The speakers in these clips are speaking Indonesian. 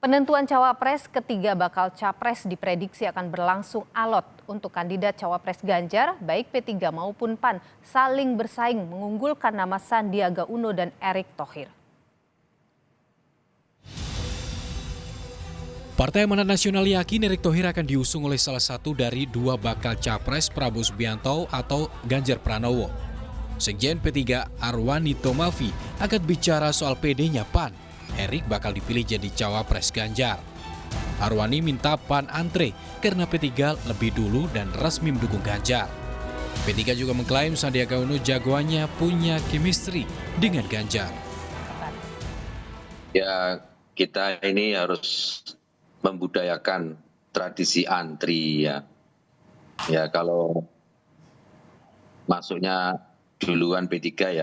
Penentuan cawapres ketiga bakal capres diprediksi akan berlangsung alot untuk kandidat cawapres Ganjar, baik P3 maupun PAN saling bersaing mengunggulkan nama Sandiaga Uno dan Erick Thohir. Partai Amanat Nasional yakin Erick Thohir akan diusung oleh salah satu dari dua bakal capres Prabowo Subianto atau Ganjar Pranowo. Sekjen P3 Arwani Tomafi akan bicara soal PD-nya PAN. Erick bakal dipilih jadi cawapres Ganjar. Arwani minta PAN antre karena P3 lebih dulu dan resmi mendukung Ganjar. P3 juga mengklaim Sandiaga Uno jagoannya punya chemistry dengan Ganjar. Ya, kita ini harus membudayakan tradisi antri ya. Ya, kalau masuknya duluan P3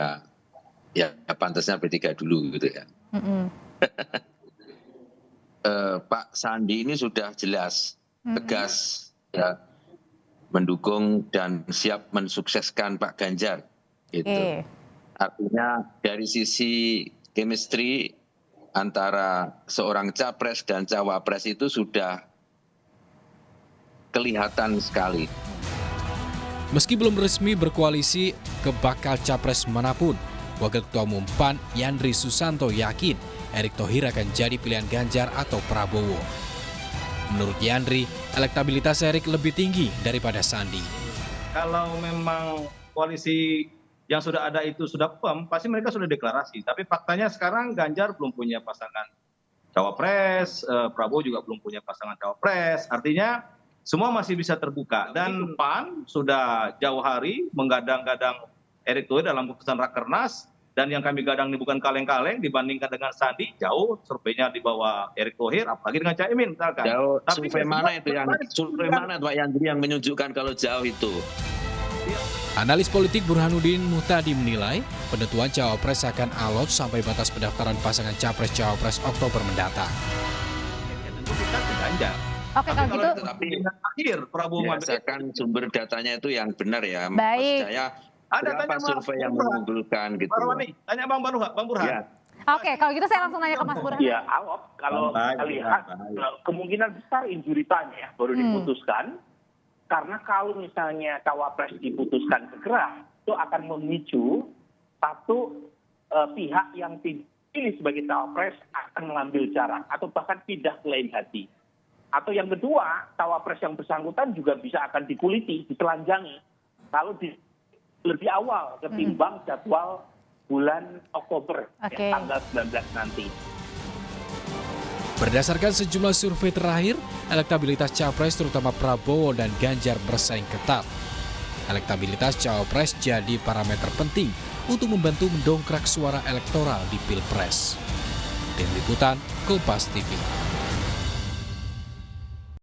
ya pantasnya P3 dulu gitu ya. Pak Sandi ini sudah jelas, tegas ya, mendukung dan siap mensukseskan Pak Ganjar. Gitu. Artinya dari sisi chemistry antara seorang capres dan cawapres itu sudah kelihatan sekali. Meski belum resmi berkoalisi ke bakal capres manapun, Wakil Ketua Umum PAN Yandri Susanto yakin Erick Thohir akan jadi pilihan Ganjar atau Prabowo. Menurut Yandri, elektabilitas Erick lebih tinggi daripada Sandi. Kalau memang koalisi yang sudah ada itu sudah firm, pasti mereka sudah deklarasi. Tapi faktanya sekarang Ganjar belum punya pasangan cawapres, Prabowo juga belum punya pasangan cawapres. Artinya semua masih bisa terbuka. Dan PAN sudah jauh hari menggadang-gadang Erick Thohir dalam keputusan Rakernas. Dan yang kami gadang ini bukan kaleng-kaleng dibandingkan dengan Sandi, jauh surveinya di bawah Erick Thohir, apalagi dengan Caimin misalkan. Jauh, survei mana itu Pak Yandri yang menunjukkan kalau jauh itu? Analis politik Burhanuddin Muhtadi menilai penentuan cawapres akan alot sampai batas pendaftaran pasangan capres-cawapres Oktober mendatang. Tentu kita ke Ganjar. Oke, kalau gitu. Tapi Akhir Prabowo berdasarkan sumber datanya itu yang benar ya. Baik. Maksud saya, ada berapa survei yang mengunggulkan gitu. Pak Arwani, tanya Bang Burhan. Ya. Oke, kalau gitu saya langsung nanya ke Mas Burhan. Ya, alot kalau kita lihat kemungkinan besar injury time ya baru diputuskan. Karena kalau misalnya cawapres diputuskan segera, itu akan memicu satu pihak yang dipilih sebagai cawapres akan mengambil jarak atau bahkan pindah ke lain hati. Atau yang kedua, cawapres yang bersangkutan juga bisa akan dikuliti, ditelanjangi. Kalau lebih awal ketimbang jadwal bulan Oktober, ya, tanggal 19 nanti. Berdasarkan sejumlah survei terakhir, elektabilitas capres terutama Prabowo dan Ganjar bersaing ketat. Elektabilitas cawapres jadi parameter penting untuk membantu mendongkrak suara elektoral di Pilpres. Tim Liputan, Kompas TV.